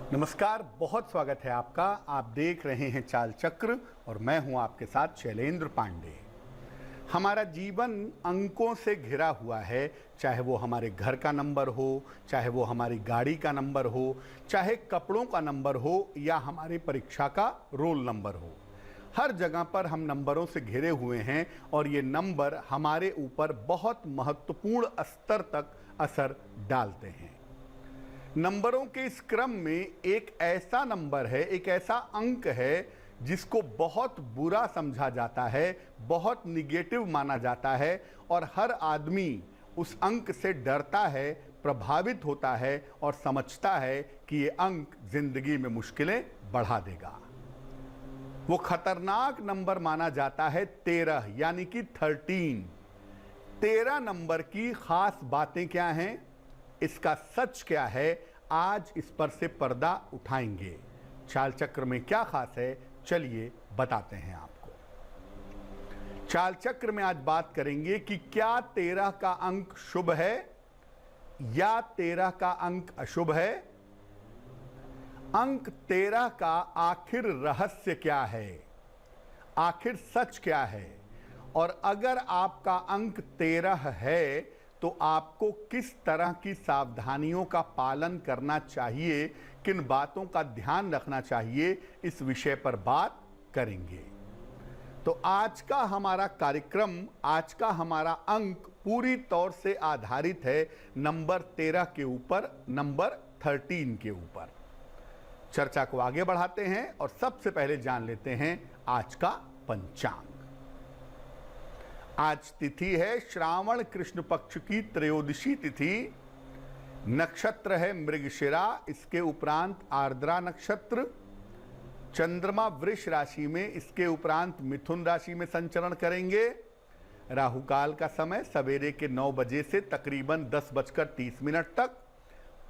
नमस्कार, बहुत स्वागत है आपका। आप देख रहे हैं चाल चक्र और मैं हूं आपके साथ शैलेंद्र पांडे। हमारा जीवन अंकों से घिरा हुआ है, चाहे वो हमारे घर का नंबर हो, चाहे वो हमारी गाड़ी का नंबर हो, चाहे कपड़ों का नंबर हो या हमारी परीक्षा का रोल नंबर हो। हर जगह पर हम नंबरों से घिरे हुए हैं और ये नंबर हमारे ऊपर बहुत महत्वपूर्ण स्तर तक असर डालते हैं। नंबरों के इस क्रम में एक ऐसा नंबर है, एक ऐसा अंक है जिसको बहुत बुरा समझा जाता है, बहुत निगेटिव माना जाता है और हर आदमी उस अंक से डरता है, प्रभावित होता है और समझता है कि ये अंक जिंदगी में मुश्किलें बढ़ा देगा। वो खतरनाक नंबर माना जाता है 13, यानी कि 13। 13 नंबर की खास बातें क्या हैं, इसका सच क्या है, आज इस पर से पर्दा उठाएंगे। चाल चक्र में क्या खास है, चलिए बताते हैं आपको। चाल चक्र में आज बात करेंगे कि क्या 13 का अंक शुभ है या 13 का अंक अशुभ है। अंक 13 का आखिर रहस्य क्या है, आखिर सच क्या है, और अगर आपका अंक 13 है तो आपको किस तरह की सावधानियों का पालन करना चाहिए, किन बातों का ध्यान रखना चाहिए, इस विषय पर बात करेंगे। तो आज का हमारा कार्यक्रम, आज का हमारा अंक पूरी तौर से आधारित है नंबर 13 के ऊपर, नंबर 13 के ऊपर। चर्चा को आगे बढ़ाते हैं और सबसे पहले जान लेते हैं आज का पंचांग। आज तिथि है श्रावण कृष्ण पक्ष की त्रयोदशी तिथि, नक्षत्र है मृगशिरा, इसके उपरांत आर्द्रा नक्षत्र, चंद्रमा वृष राशि में, इसके उपरांत मिथुन राशि में संचरण करेंगे। राहु काल का समय सवेरे के 9 बजे से तकरीबन 10:30 तक।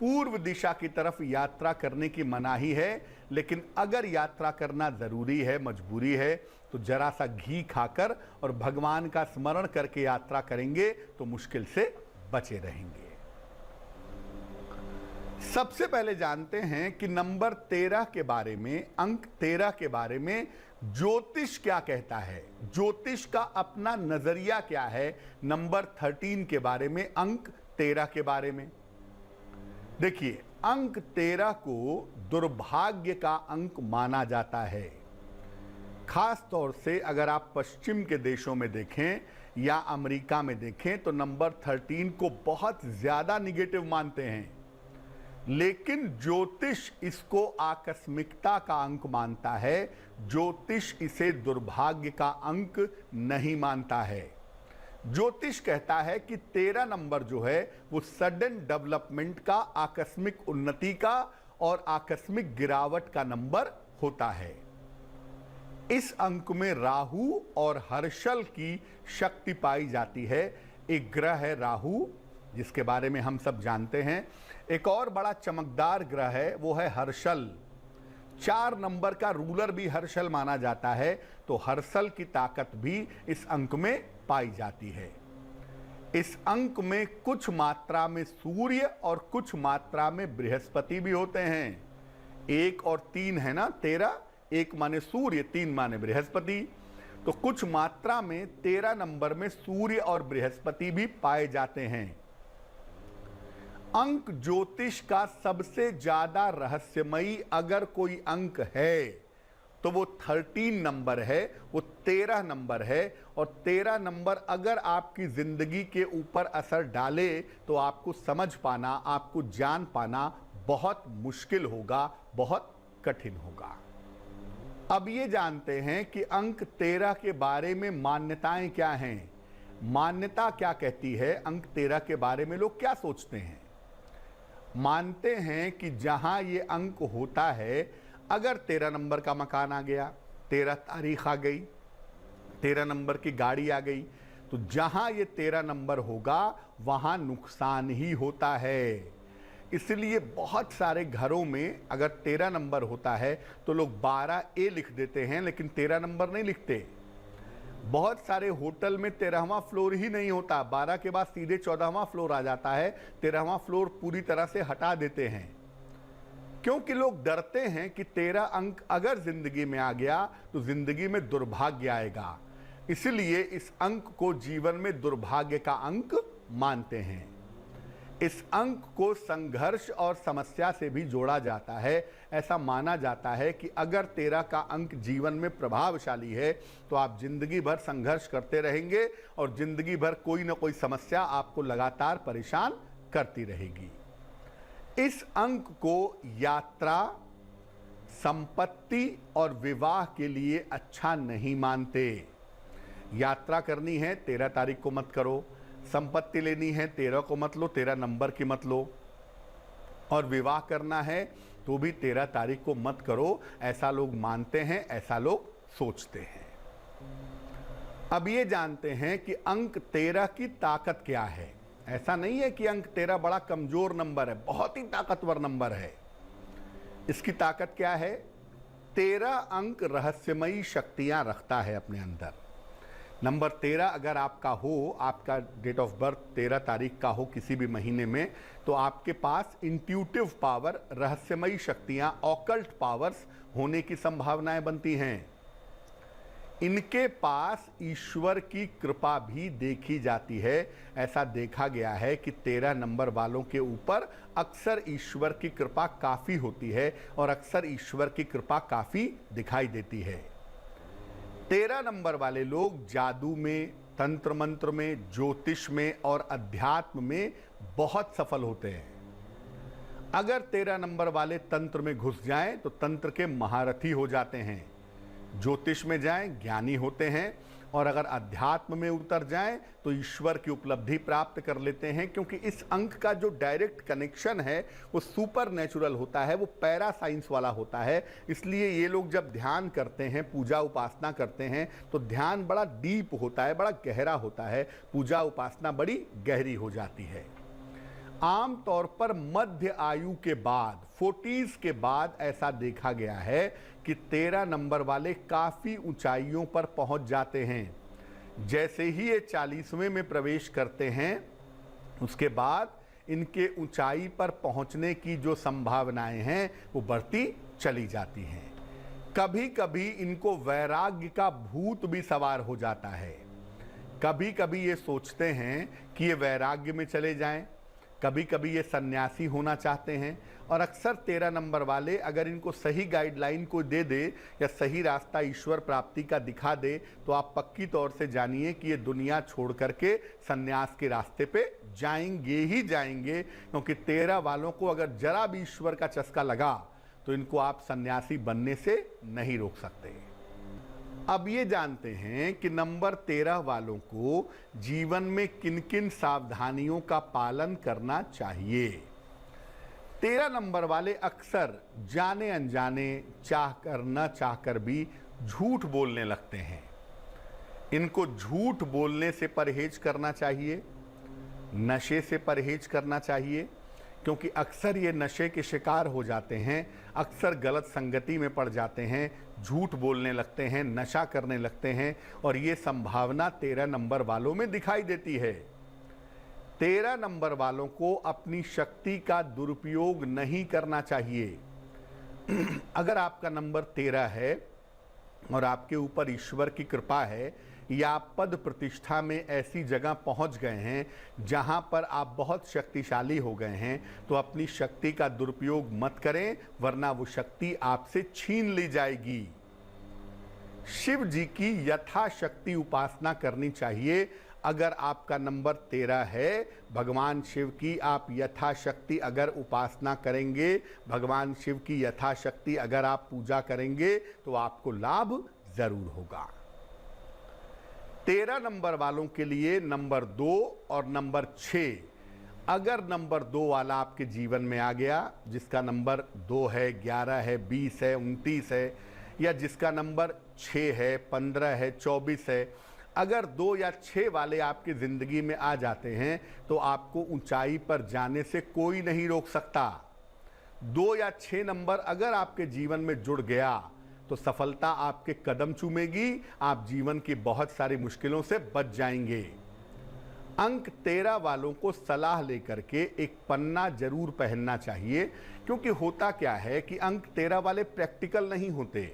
पूर्व दिशा की तरफ यात्रा करने की मनाही है, लेकिन अगर यात्रा करना जरूरी है, मजबूरी है, तो जरा सा घी खाकर और भगवान का स्मरण करके यात्रा करेंगे तो मुश्किल से बचे रहेंगे। सबसे पहले जानते हैं कि नंबर 13 के बारे में, अंक 13 के बारे में ज्योतिष क्या कहता है, ज्योतिष का अपना नजरिया क्या है नंबर 13 के बारे में, अंक 13 के बारे में। देखिए, अंक 13 को दुर्भाग्य का अंक माना जाता है। खास तौर से अगर आप पश्चिम के देशों में देखें या अमेरिका में देखें तो नंबर 13 को बहुत ज्यादा निगेटिव मानते हैं, लेकिन ज्योतिष इसको आकस्मिकता का अंक मानता है। ज्योतिष इसे दुर्भाग्य का अंक नहीं मानता है। ज्योतिष कहता है कि 13 नंबर जो है वो सडन डेवलपमेंट का, आकस्मिक उन्नति का और आकस्मिक गिरावट का नंबर होता है। इस अंक में राहु और हर्षल की शक्ति पाई जाती है। एक ग्रह है राहु, जिसके बारे में हम सब जानते हैं। एक और बड़ा चमकदार ग्रह है, वो है हर्षल। 4 नंबर का रूलर भी हर्षल माना जाता है, तो हर्षल की ताकत भी इस अंक में पाई जाती है। इस अंक में कुछ मात्रा में सूर्य और कुछ मात्रा में बृहस्पति भी होते हैं। 1 और 3 है ना 13, 1 माने सूर्य, 3 माने बृहस्पति, तो कुछ मात्रा में 13 नंबर में सूर्य और बृहस्पति भी पाए जाते हैं। अंक ज्योतिष का सबसे ज्यादा रहस्यमयी अगर कोई अंक है तो वो 13 नंबर है, वो 13 नंबर है। और 13 नंबर अगर आपकी जिंदगी के ऊपर असर डाले तो आपको समझ पाना, आपको जान पाना बहुत मुश्किल होगा, बहुत कठिन होगा। अब ये जानते हैं कि अंक 13 के बारे में मान्यताएं क्या हैं, मान्यता क्या कहती है, अंक 13 के बारे में लोग क्या सोचते हैं। मानते हैं कि जहां ये अंक होता है, अगर 13 नंबर का मकान आ गया, 13 तारीख आ गई, 13 नंबर की गाड़ी आ गई, तो जहां ये 13 नंबर होगा वहां नुकसान ही होता है। इसलिए बहुत सारे घरों में अगर 13 नंबर होता है तो लोग 12A लिख देते हैं, लेकिन 13 नंबर नहीं लिखते। बहुत सारे होटल में 13वां फ्लोर ही नहीं होता, 12 के बाद सीधे 14वां फ्लोर आ जाता है, 13वां फ्लोर पूरी तरह से हटा देते हैं। क्योंकि लोग डरते हैं कि 13 अंक अगर जिंदगी में आ गया तो जिंदगी में दुर्भाग्य आएगा, इसलिए इस अंक को जीवन में दुर्भाग्य का अंक मानते हैं। इस अंक को संघर्ष और समस्या से भी जोड़ा जाता है। ऐसा माना जाता है कि अगर 13 का अंक जीवन में प्रभावशाली है तो आप जिंदगी भर संघर्ष करते रहेंगे और जिंदगी भर कोई ना कोई समस्या आपको लगातार परेशान करती रहेगी। इस अंक को यात्रा, संपत्ति और विवाह के लिए अच्छा नहीं मानते। यात्रा करनी है 13 तारीख को मत करो, संपत्ति लेनी है 13 को मत लो, 13 नंबर की मत लो, और विवाह करना है तो भी 13 तारीख को मत करो। ऐसा लोग मानते हैं, ऐसा लोग सोचते हैं। अब ये जानते हैं कि अंक 13 की ताकत क्या है। ऐसा नहीं है कि अंक 13 बड़ा कमजोर नंबर है, बहुत ही ताकतवर नंबर है। इसकी ताकत क्या है? 13 अंक रहस्यमयी शक्तियां रखता है अपने अंदर। नंबर 13 अगर आपका हो, आपका डेट ऑफ बर्थ 13 तारीख का हो किसी भी महीने में, तो आपके पास इंट्यूटिव पावर, रहस्यमयी शक्तियां, ऑकल्ट पावर्स होने की संभावनाएं बनती हैं। इनके पास ईश्वर की कृपा भी देखी जाती है। ऐसा देखा गया है कि 13 नंबर वालों के ऊपर अक्सर ईश्वर की कृपा काफ़ी होती है और अक्सर ईश्वर की कृपा काफ़ी दिखाई देती है। 13 नंबर वाले लोग जादू में, तंत्र मंत्र में, ज्योतिष में और अध्यात्म में बहुत सफल होते हैं। अगर 13 नंबर वाले तंत्र में घुस जाएं तो तंत्र के महारथी हो जाते हैं, ज्योतिष में जाएं ज्ञानी होते हैं, और अगर अध्यात्म में उतर जाएं तो ईश्वर की उपलब्धि प्राप्त कर लेते हैं। क्योंकि इस अंक का जो डायरेक्ट कनेक्शन है वो सुपर नेचुरल होता है, वो पैरा साइंस वाला होता है। इसलिए ये लोग जब ध्यान करते हैं, पूजा उपासना करते हैं, तो ध्यान बड़ा डीप होता है, बड़ा गहरा होता है, पूजा उपासना बड़ी गहरी हो जाती है। आम तौर पर मध्य आयु के बाद, 40s के बाद ऐसा देखा गया है कि 13 नंबर वाले काफ़ी ऊंचाइयों पर पहुंच जाते हैं। जैसे ही ये 40वें में प्रवेश करते हैं, उसके बाद इनके ऊंचाई पर पहुंचने की जो संभावनाएं हैं वो बढ़ती चली जाती हैं। कभी कभी इनको वैराग्य का भूत भी सवार हो जाता है। कभी कभी ये सोचते हैं कि ये वैराग्य में चले जाएं, कभी कभी ये सन्यासी होना चाहते हैं। और अक्सर 13 नंबर वाले अगर इनको सही गाइडलाइन को दे दे या सही रास्ता ईश्वर प्राप्ति का दिखा दे तो आप पक्की तौर से जानिए कि ये दुनिया छोड़ करके सन्यास के रास्ते पे जाएंगे ही जाएंगे। क्योंकि 13 वालों को अगर जरा भी ईश्वर का चस्का लगा तो इनको आप सन्यासी बनने से नहीं रोक सकते। अब ये जानते हैं कि नंबर 13 वालों को जीवन में किन किन सावधानियों का पालन करना चाहिए। 13 नंबर वाले अक्सर जाने अनजाने, चाहकर न चाहकर भी झूठ बोलने लगते हैं। इनको झूठ बोलने से परहेज करना चाहिए, नशे से परहेज करना चाहिए, क्योंकि अक्सर ये नशे के शिकार हो जाते हैं, अक्सर गलत संगति में पड़ जाते हैं, झूठ बोलने लगते हैं, नशा करने लगते हैं, और ये संभावना 13 नंबर वालों में दिखाई देती है। 13 नंबर वालों को अपनी शक्ति का दुरुपयोग नहीं करना चाहिए। अगर आपका नंबर 13 है और आपके ऊपर ईश्वर की कृपा है या आप पद प्रतिष्ठा में ऐसी जगह पहुंच गए हैं जहां पर आप बहुत शक्तिशाली हो गए हैं, तो अपनी शक्ति का दुरुपयोग मत करें, वरना वो शक्ति आपसे छीन ली जाएगी। शिव जी की यथाशक्ति उपासना करनी चाहिए। अगर आपका नंबर 13 है, भगवान शिव की आप यथाशक्ति अगर उपासना करेंगे, भगवान शिव की यथाशक्ति अगर आप पूजा करेंगे तो आपको लाभ जरूर होगा। 13 नंबर वालों के लिए नंबर 2 और नंबर 6, अगर नंबर 2 वाला आपके जीवन में आ गया, जिसका नंबर 2 है, 11 है, 20 है, 29 है, या जिसका नंबर 6 है, 15 है, 24 है, अगर 2 या 6 वाले आपकी ज़िंदगी में आ जाते हैं तो आपको ऊंचाई पर जाने से कोई नहीं रोक सकता। 2 या 6 नंबर अगर आपके जीवन में जुड़ गया तो सफलता आपके कदम चूमेगी, आप जीवन की बहुत सारी मुश्किलों से बच जाएंगे। अंक 13 वालों को सलाह लेकर के एक पन्ना जरूर पहनना चाहिए, क्योंकि होता क्या है कि अंक 13 वाले प्रैक्टिकल नहीं होते।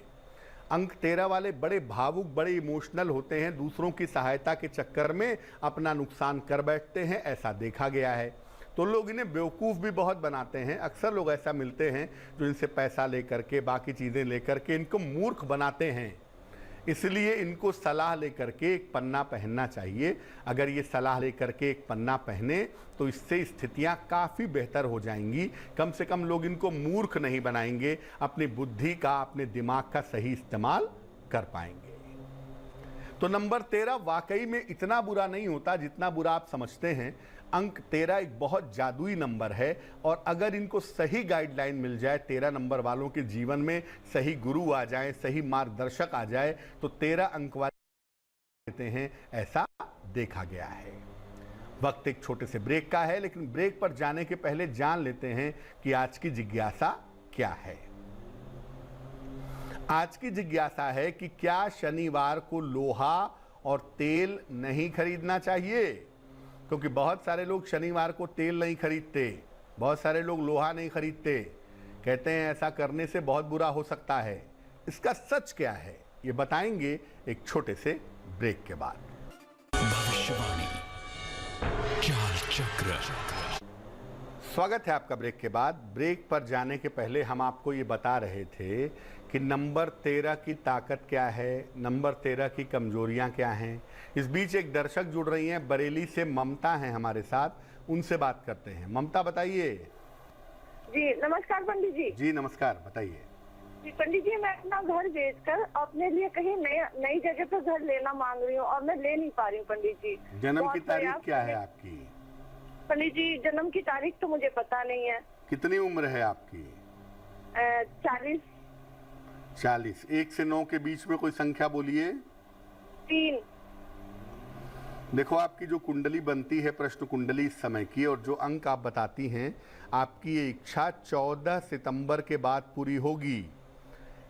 अंक 13 वाले बड़े भावुक, बड़े इमोशनल होते हैं, दूसरों की सहायता के चक्कर में अपना नुकसान कर बैठते हैं, ऐसा देखा गया है। तो लोग इन्हें बेवकूफ़ भी बहुत बनाते हैं। अक्सर लोग ऐसा मिलते हैं जो इनसे पैसा लेकर के, बाकी चीज़ें लेकर के इनको मूर्ख बनाते हैं। इसलिए इनको सलाह लेकर के एक पन्ना पहनना चाहिए। अगर ये सलाह लेकर के एक पन्ना पहने तो इससे स्थितियां काफ़ी बेहतर हो जाएंगी। कम से कम लोग इनको मूर्ख नहीं बनाएंगे, अपनी बुद्धि का, अपने दिमाग का सही इस्तेमाल कर पाएंगे। तो नंबर 13 वाकई में इतना बुरा नहीं होता जितना बुरा आप समझते हैं। अंक 13 एक बहुत जादुई नंबर है, और अगर इनको सही गाइडलाइन मिल जाए, 13 नंबर वालों के जीवन में सही गुरु आ जाए, सही मार्गदर्शक आ जाए, तो 13 अंक वाले देते हैं, ऐसा देखा गया है। वक्त एक छोटे से ब्रेक का है, लेकिन ब्रेक पर जाने के पहले जान लेते हैं कि आज की जिज्ञासा क्या है। आज की जिज्ञासा है कि क्या शनिवार को लोहा और तेल नहीं खरीदना चाहिए? क्योंकि बहुत सारे लोग शनिवार को तेल नहीं खरीदते, बहुत सारे लोग लोहा नहीं खरीदते, कहते हैं ऐसा करने से बहुत बुरा हो सकता है। इसका सच क्या है, ये बताएंगे एक छोटे से ब्रेक के बाद। भविष्यवाणी चाल चक्र। स्वागत है आपका ब्रेक के बाद। ब्रेक पर जाने के पहले हम आपको ये बता रहे थे कि नंबर 13 की ताकत क्या है, नंबर 13 की कमजोरियां क्या हैं। इस बीच एक दर्शक जुड़ रही हैं, बरेली से ममता हैं हमारे साथ, उनसे बात करते हैं। ममता बताइए। जी नमस्कार पंडित जी। जी नमस्कार, बताइए। जी पंडित जी, मैं अपना घर बेचकर अपने लिए कहीं नई जगह पर घर लेना मांग रही हूँ और मैं ले नहीं पा रही हूँ पंडित जी। जन्म की तारीख क्या है आपकी? पंडित जी जन्म की तारीख तो मुझे पता नहीं है। कितनी उम्र है आपकी? 40। 40। 1 से 9 के बीच में कोई संख्या बोलिए। 3। देखो, आपकी जो कुंडली बनती है, प्रश्न कुंडली इस समय की, और जो अंक आप बताती हैं, आपकी ये इच्छा 14 सितंबर के बाद पूरी होगी।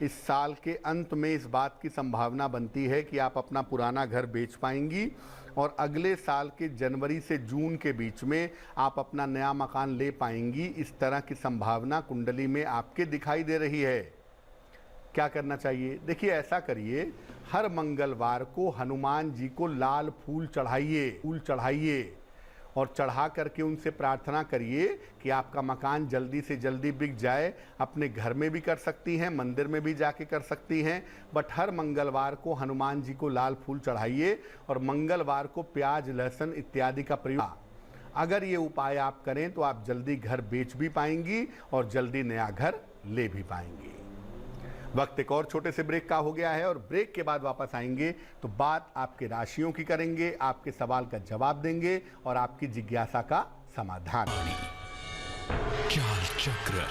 इस साल के अंत में इस बात की संभावना बनती है कि आप अपना पुराना घर बेच पाएंगी, और अगले साल के जनवरी से जून के बीच में आप अपना नया मकान ले पाएंगी। इस तरह की संभावना कुंडली में आपके दिखाई दे रही है। क्या करना चाहिए? देखिए, ऐसा करिए, हर मंगलवार को हनुमान जी को लाल फूल चढ़ाइए और चढ़ा करके उनसे प्रार्थना करिए कि आपका मकान जल्दी से जल्दी बिक जाए। अपने घर में भी कर सकती हैं, मंदिर में भी जाके कर सकती हैं, बट हर मंगलवार को हनुमान जी को लाल फूल चढ़ाइए, और मंगलवार को प्याज, लहसुन इत्यादि का प्रयोग। अगर ये उपाय आप करें तो आप जल्दी घर बेच भी पाएंगी और जल्दी नया घर ले भी पाएंगी। वक्त एक और छोटे से ब्रेक का हो गया है, और ब्रेक के बाद वापस आएंगे तो बात आपके राशियों की करेंगे, आपके सवाल का जवाब देंगे और आपकी जिज्ञासा का समाधान। चाल चक्र।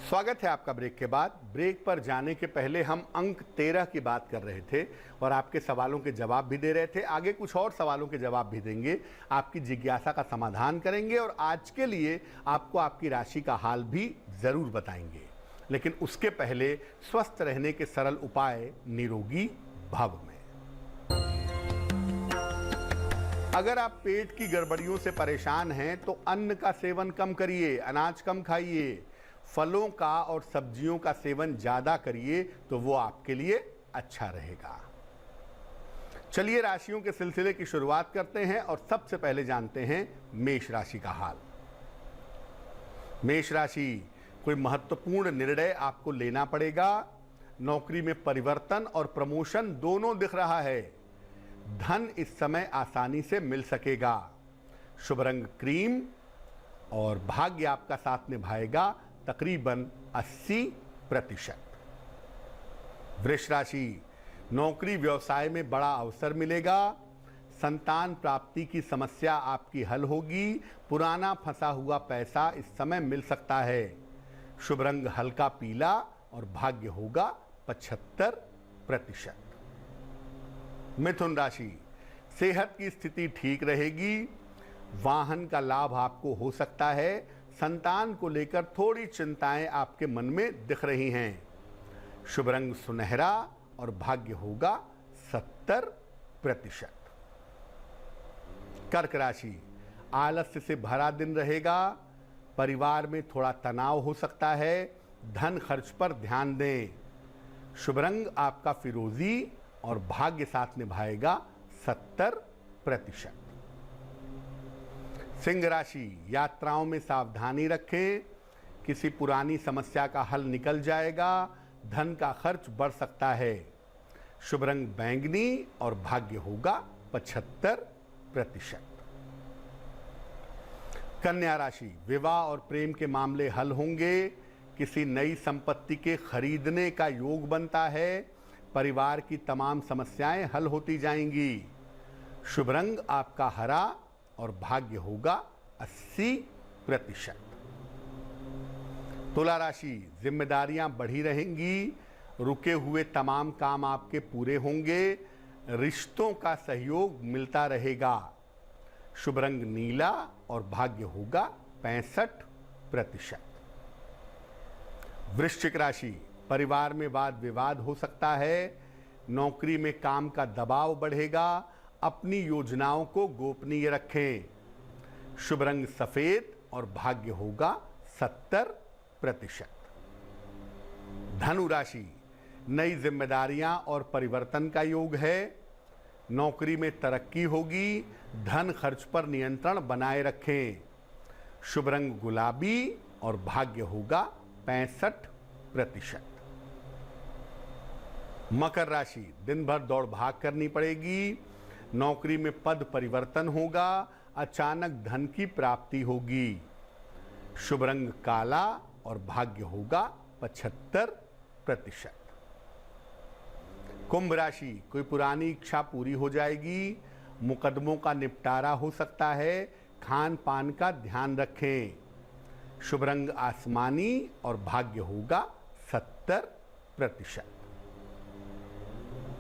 स्वागत है आपका ब्रेक के बाद। ब्रेक पर जाने के पहले हम अंक 13 की बात कर रहे थे और आपके सवालों के जवाब भी दे रहे थे। आगे कुछ और सवालों के जवाब भी देंगे, आपकी जिज्ञासा का समाधान करेंगे, और आज के लिए आपको आपकी राशि का हाल भी जरूर बताएंगे। लेकिन उसके पहले स्वस्थ रहने के सरल उपाय निरोगी भव में। अगर आप पेट की गड़बड़ियों से परेशान हैं तो अन्न का सेवन कम करिए, अनाज कम खाइए, फलों का और सब्जियों का सेवन ज्यादा करिए, तो वो आपके लिए अच्छा रहेगा। चलिए राशियों के सिलसिले की शुरुआत करते हैं, और सबसे पहले जानते हैं मेष राशि का हाल। मेष राशि, कोई महत्वपूर्ण निर्णय आपको लेना पड़ेगा। नौकरी में परिवर्तन और प्रमोशन दोनों दिख रहा है। धन इस समय आसानी से मिल सकेगा। शुभ रंग क्रीम, और भाग्य आपका साथ निभाएगा तकरीबन 80%। वृष राशि, नौकरी व्यवसाय में बड़ा अवसर मिलेगा। संतान प्राप्ति की समस्या आपकी हल होगी। पुराना फंसा हुआ पैसा इस समय मिल सकता है। शुभ रंग हल्का पीला, और भाग्य होगा 75%। मिथुन राशि, सेहत की स्थिति ठीक रहेगी। वाहन का लाभ आपको हो सकता है। संतान को लेकर थोड़ी चिंताएं आपके मन में दिख रही हैं। शुभ रंग सुनहरा, और भाग्य होगा 70%। कर्क राशि, आलस्य से भरा दिन रहेगा, परिवार में थोड़ा तनाव हो सकता है, धन खर्च पर ध्यान दें। शुभ रंग आपका फिरोजी और भाग्य साथ निभाएगा 70%। सिंह राशि, यात्राओं में सावधानी रखें, किसी पुरानी समस्या का हल निकल जाएगा, धन का खर्च बढ़ सकता है। शुभ रंग बैंगनी और भाग्य होगा 75%। कन्या राशि, विवाह और प्रेम के मामले हल होंगे, किसी नई संपत्ति के खरीदने का योग बनता है, परिवार की तमाम समस्याएं हल होती जाएंगी। शुभ रंग आपका हरा और भाग्य होगा 80%। तुला राशि, जिम्मेदारियां बढ़ी रहेंगी, रुके हुए तमाम काम आपके पूरे होंगे, रिश्तों का सहयोग मिलता रहेगा। शुभ रंग नीला और भाग्य होगा 65%। वृश्चिक राशि, परिवार में वाद विवाद हो सकता है, नौकरी में काम का दबाव बढ़ेगा, अपनी योजनाओं को गोपनीय रखें। शुभ रंग सफेद और भाग्य होगा 70%। धनु राशि, नई जिम्मेदारियां और परिवर्तन का योग है, नौकरी में तरक्की होगी, धन खर्च पर नियंत्रण बनाए रखें। शुभ रंग गुलाबी और भाग्य होगा 65%। मकर राशि, दिन भर दौड़ भाग करनी पड़ेगी, नौकरी में पद परिवर्तन होगा, अचानक धन की प्राप्ति होगी। शुभ रंग काला और भाग्य होगा 75%। कुंभ राशि, कोई पुरानी इच्छा पूरी हो जाएगी, मुकदमों का निपटारा हो सकता है, खान पान का ध्यान रखें। शुभ रंग आसमानी और भाग्य होगा 70%।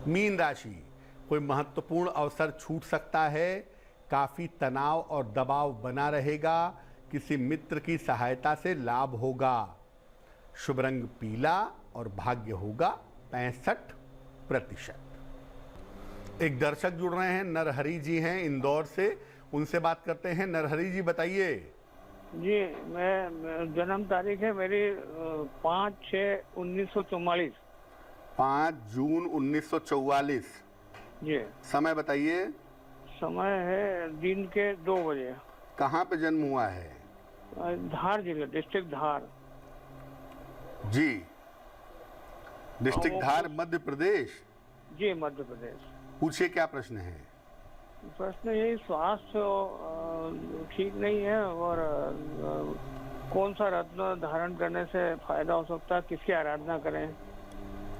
मीन राशि, कोई महत्वपूर्ण अवसर छूट सकता है, काफी तनाव और दबाव बना रहेगा, किसी मित्र की सहायता से लाभ होगा। शुभ रंग पीला और भाग्य होगा 65%। एक दर्शक जुड़ रहे हैं, नरहरी जी हैं इंदौर से, उनसे बात करते हैं। नरहरी जी बताइए। जी, मैं जन्म तारीख है मेरी 5/6/1944। 5 जून 1944। जी, समय बताइए। समय है दिन के 2 बजे। कहाँ पे जन्म हुआ है? धार जिला, डिस्ट्रिक्ट धार। जी, डिस्ट्रिक्ट धार, मध्य प्रदेश। जी, मध्य प्रदेश। पूछिए क्या प्रश्न है? प्रश्न यही, स्वास्थ्य ठीक नहीं है और कौन सा रत्न धारण करने से फायदा हो सकता है, किसकी आराधना करें?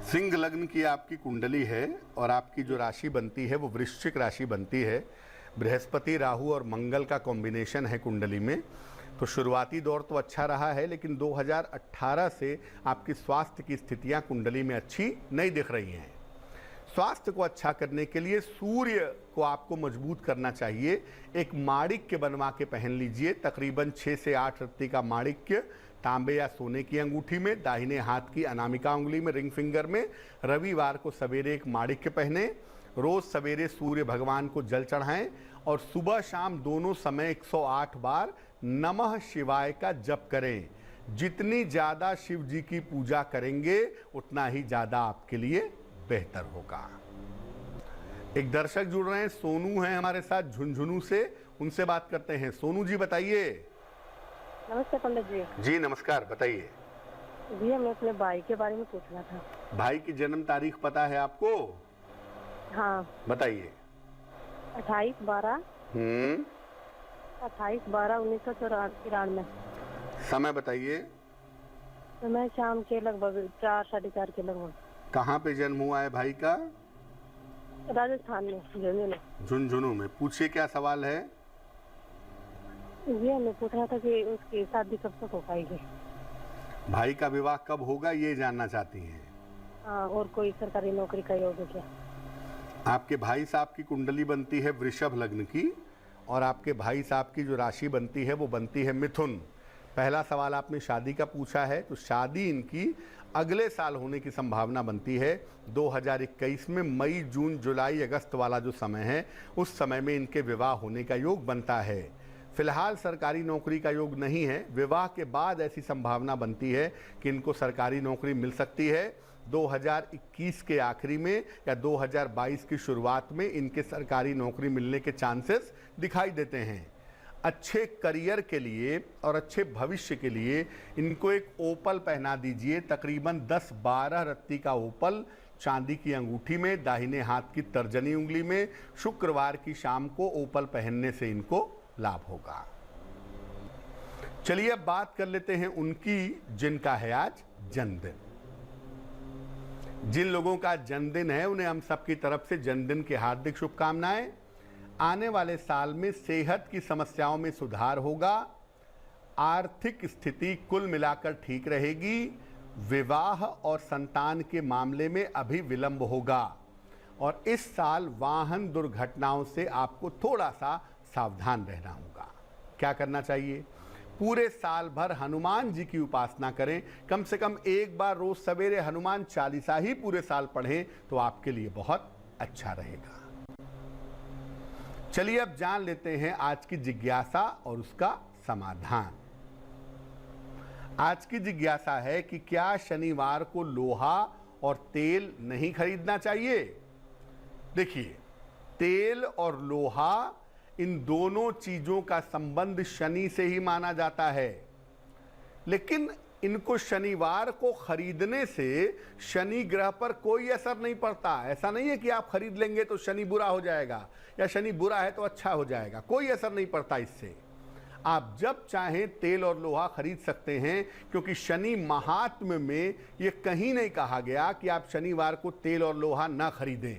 सिंह लग्न की आपकी कुंडली है और आपकी जो राशि बनती है वो वृश्चिक राशि बनती है। बृहस्पति, राहु और मंगल का कॉम्बिनेशन है कुंडली में। तो शुरुआती दौर तो अच्छा रहा है, लेकिन 2018 से आपकी स्वास्थ्य की स्थितियां कुंडली में अच्छी नहीं दिख रही हैं। स्वास्थ्य को अच्छा करने के लिए सूर्य को आपको मजबूत करना चाहिए। एक माणिक्य बनवा के पहन लीजिए, तकरीबन 6 से 8 रत्ती का माणिक्य, तांबे या सोने की अंगूठी में, दाहिने हाथ की अनामिका उंगली में, रिंग फिंगर में। रविवार को सवेरे एक माणिक्य पहने, रोज सवेरे सूर्य भगवान को जल चढ़ाएं और सुबह शाम दोनों समय 108 बार नमः शिवाय का जप करें। जितनी ज़्यादा शिव जी की पूजा करेंगे उतना ही ज़्यादा आपके लिए बेहतर होगा। एक दर्शक जुड़ रहे हैं, सोनू हैं हमारे साथ झुंझुनू से, उनसे बात करते हैं। सोनू जी बताइए। नमस्ते पंडित जी। जी नमस्कार, बताइए। जी, मैं अपने भाई के बारे में पूछना था। भाई की जन्म तारीख पता है आपको? हाँ, बताइए। 28/12/1994। समय बताइए। तो मैं शाम के लगभग 4 साढ़े 4 के लगभग। कहाँ पे जन्म हुआ है भाई का? राजस्थान में, झुंझुनू में। झुंझुनू में। पूछिए क्या सवाल है? जी, मैं पूछ रहा था कि उसकी शादी कब तक हो पाएगी? भाई का विवाह कब होगा ये जानना चाहती हैं? हाँ, और कोई सरकारी नौकरी का योग है क्या? आपके भाई साहब की कुंडली बनती है वृषभ लग्न की और आपके भाई साहब की जो राशि बनती है वो बनती है मिथुन। पहला सवाल आपने शादी का पूछा है, तो शादी इनकी अगले साल होने की संभावना बनती है। 2021 में मई, जून, जुलाई, अगस्त वाला जो समय है उस समय में इनके विवाह होने का योग बनता है। फिलहाल सरकारी नौकरी का योग नहीं है। विवाह के बाद ऐसी संभावना बनती है कि इनको सरकारी नौकरी मिल सकती है। 2021 के आखिरी में या 2022 की शुरुआत में इनके सरकारी नौकरी मिलने के चांसेस दिखाई देते हैं। अच्छे करियर के लिए और अच्छे भविष्य के लिए इनको एक ओपल पहना दीजिए, तकरीबन 10-12 रत्ती का ओपल चांदी की अंगूठी में, दाहिने हाथ की तर्जनी उंगली में, शुक्रवार की शाम को ओपल पहनने से इनको लाभ होगा। चलिए अब बात कर लेते हैं उनकी जिनका है आज जन्मदिन। जिन लोगों का जन्मदिन है उन्हें हम सबकी तरफ से जन्मदिन की हार्दिक शुभकामनाएं। आने वाले साल में सेहत की समस्याओं में सुधार होगा, आर्थिक स्थिति कुल मिलाकर ठीक रहेगी, विवाह और संतान के मामले में अभी विलंब होगा और इस साल वाहन दुर्घटनाओं से आपको थोड़ा सा सावधान रहना होगा। क्या करना चाहिए? पूरे साल भर हनुमान जी की उपासना करें। कम से कम एक बार रोज सवेरे हनुमान चालीसा ही पूरे साल पढ़ें तो आपके लिए बहुत अच्छा रहेगा। चलिए अब जान लेते हैं आज की जिज्ञासा और उसका समाधान। आज की जिज्ञासा है कि क्या शनिवार को लोहा और तेल नहीं खरीदना चाहिए? देखिए, तेल और लोहा इन दोनों चीजों का संबंध शनि से ही माना जाता है, लेकिन इनको शनिवार को खरीदने से शनि ग्रह पर कोई असर नहीं पड़ता। ऐसा नहीं है कि आप खरीद लेंगे तो शनि बुरा हो जाएगा या शनि बुरा है तो अच्छा हो जाएगा, कोई असर नहीं पड़ता इससे। आप जब चाहें तेल और लोहा खरीद सकते हैं, क्योंकि शनि महात्म्य में ये कहीं नहीं कहा गया कि आप शनिवार को तेल और लोहा ना खरीदें।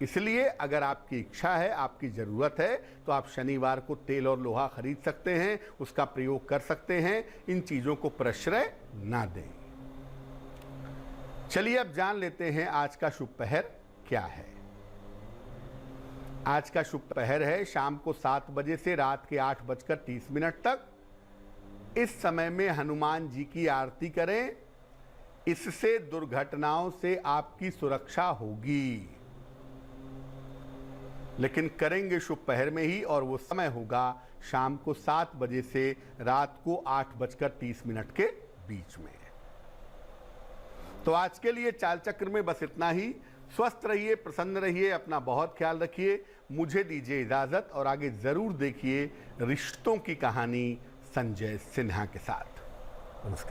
इसलिए अगर आपकी इच्छा है, आपकी ज़रूरत है, तो आप शनिवार को तेल और लोहा खरीद सकते हैं, उसका प्रयोग कर सकते हैं। इन चीज़ों को प्रश्रय ना दें। चलिए अब जान लेते हैं आज का शुभ पहर क्या है। आज का शुभ पहर है शाम को 7 बजे से रात के 8:30 तक। इस समय में हनुमान जी की आरती करें, इससे दुर्घटनाओं से आपकी सुरक्षा होगी। लेकिन करेंगे शुभ पहर में ही, और वो समय होगा शाम को 7 बजे से रात को 8:30 के बीच में। तो आज के लिए चाल चक्र में बस इतना ही। स्वस्थ रहिए, प्रसन्न रहिए, अपना बहुत ख्याल रखिए। मुझे दीजिए इजाजत और आगे जरूर देखिए रिश्तों की कहानी संजय सिन्हा के साथ। नमस्कार।